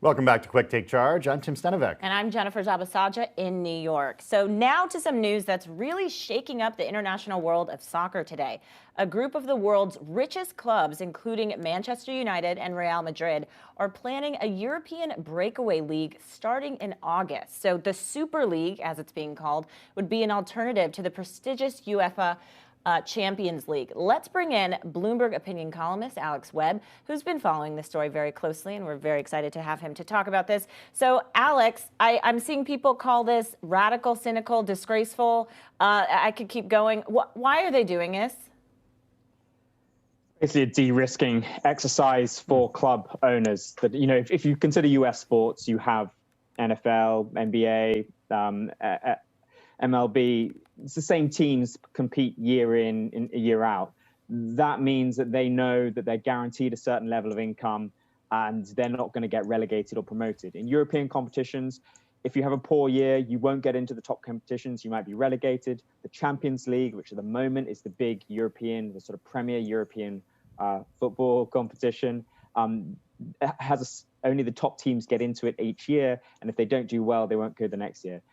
Welcome back to Quick Take Charge. I'm Tim Stenovec. And I'm Jennifer Zabasaja in New York. So now to some news that's really shaking up the international world of soccer today. A group of the world's richest clubs, including Manchester United and Real Madrid, are planning a European breakaway league starting in August. So the Super League, as it's being called, would be an alternative to the prestigious UEFA Champions League. Let's bring in Bloomberg opinion columnist Alex Webb, who's been following this story very closely, and we're very excited to have him to talk about this. So, Alex, I'm seeing people call this radical, cynical, disgraceful. I could keep going. Why are they doing this? It's a de-risking exercise for club owners. That if you consider U.S. sports, you have NFL, NBA, MLB. It's the same teams compete year in, year out. That means that they know that they're guaranteed a certain level of income and they're not going to get relegated or promoted. In European competitions, if you have a poor year, you won't get into the top competitions. You might be relegated. The Champions League, which at the moment is the big European, the sort of premier European football competition, has only the top teams get into it each year. And if they don't do well, they won't go the next year.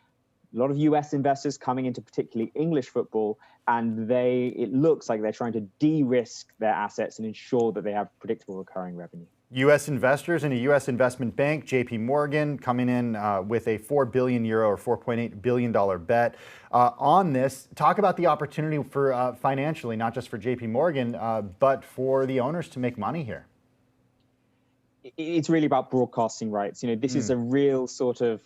A lot of US investors coming into particularly English football, and it looks like they're trying to de-risk their assets and ensure that they have predictable recurring revenue. U.S. investors and a U.S. investment bank, JPMorgan, coming in with a €4 billion or $4.8 billion bet on this. Talk about the opportunity for financially, not just for JPMorgan, but for the owners to make money here. It's really about broadcasting rights. This is a real sort of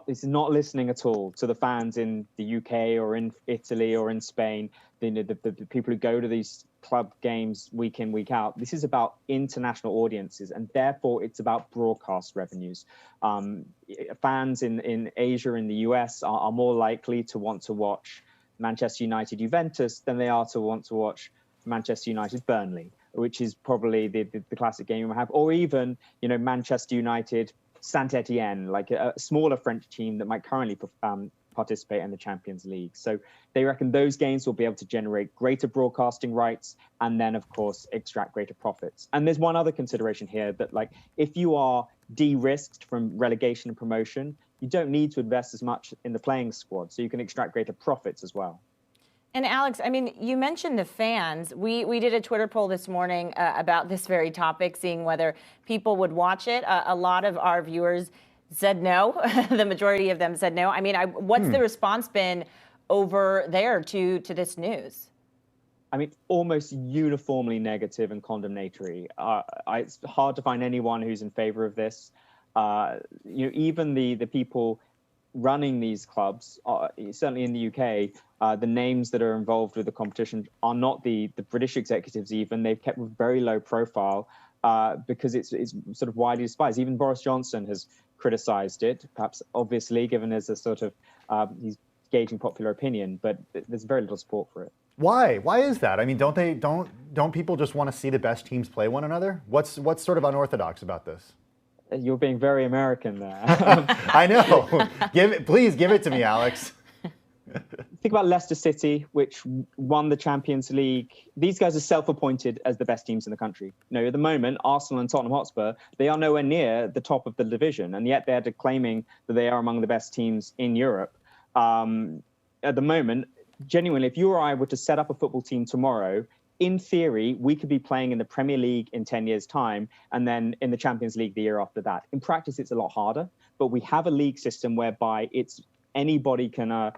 it's not listening at all to the fans in the UK or in Italy or in Spain, the people who go to these club games week in, week out. This is about international audiences, and therefore it's about broadcast revenues. Fans in Asia, in the US, are more likely to want to watch Manchester United Juventus than they are to want to watch Manchester United Burnley, which is probably the classic game you have, or even Manchester United Saint Etienne, like a smaller French team that might currently participate in the Champions League. So they reckon those games will be able to generate greater broadcasting rights and then, of course, extract greater profits. And there's one other consideration here that, if you are de-risked from relegation and promotion, you don't need to invest as much in the playing squad, so you can extract greater profits as well. And Alex, you mentioned the fans. We did a Twitter poll this morning about this very topic, seeing whether people would watch it. A lot of our viewers said no. The majority of them said no. What's the response been over there to this news? Almost uniformly negative and condemnatory. It's hard to find anyone who's in favor of this. Even the people running these clubs, certainly in the UK, the names that are involved with the competition are not the British executives even. They've kept a very low profile because it's sort of widely despised. Even Boris Johnson has criticized it, perhaps obviously, given as a sort of he's gauging popular opinion, but there's very little support for it. Why? Why is that? Don't people just want to see the best teams play one another? What's sort of unorthodox about this? You're being very American there. I know. Please give it to me, Alex. Think about Leicester City, which won the Champions League. These guys are self-appointed as the best teams in the country. At the moment, Arsenal and Tottenham Hotspur, they are nowhere near the top of the division, and yet they're claiming that they are among the best teams in Europe. At the moment, genuinely, if you or I were to set up a football team tomorrow, in theory, we could be playing in the Premier League in 10 years' time and then in the Champions League the year after that. In practice, it's a lot harder, but we have a league system whereby anybody can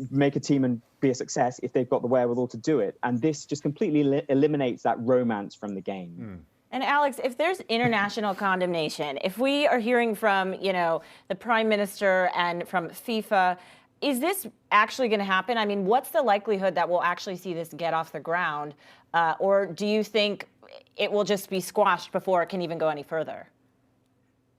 make a team and be a success if they've got the wherewithal to do it. And this just completely eliminates that romance from the game. And Alex, if there's international condemnation, if we are hearing from, the Prime Minister and from FIFA, is this actually going to happen? What's the likelihood that we'll actually see this get off the ground? Or do you think it will just be squashed before it can even go any further?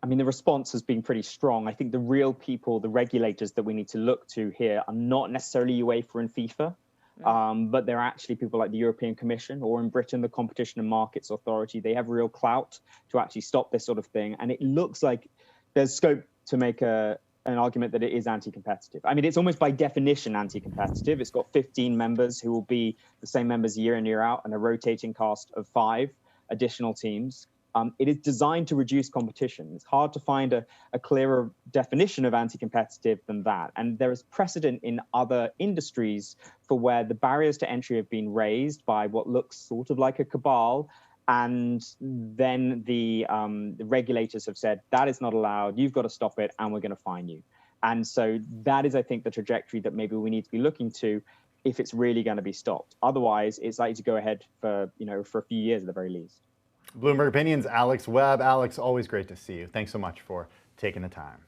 The response has been pretty strong. I think the real people, the regulators that we need to look to here are not necessarily UEFA and FIFA, but they're actually people like the European Commission, or in Britain, the Competition and Markets Authority. They have real clout to actually stop this sort of thing. And it looks like there's scope to make an argument that it is anti-competitive. It's almost by definition anti-competitive. It's got 15 members who will be the same members year in, year out, and a rotating cast of 5 additional teams. It is designed to reduce competition. It's hard to find a clearer definition of anti-competitive than that. And there is precedent in other industries for where the barriers to entry have been raised by what looks sort of like a cabal. And then the regulators have said, that is not allowed, you've got to stop it, and we're going to fine you. And so that is, I think, the trajectory that maybe we need to be looking to if it's really going to be stopped. Otherwise, it's likely to go ahead for, for a few years at the very least. Bloomberg Opinions, Alex Webb. Alex, always great to see you. Thanks so much for taking the time.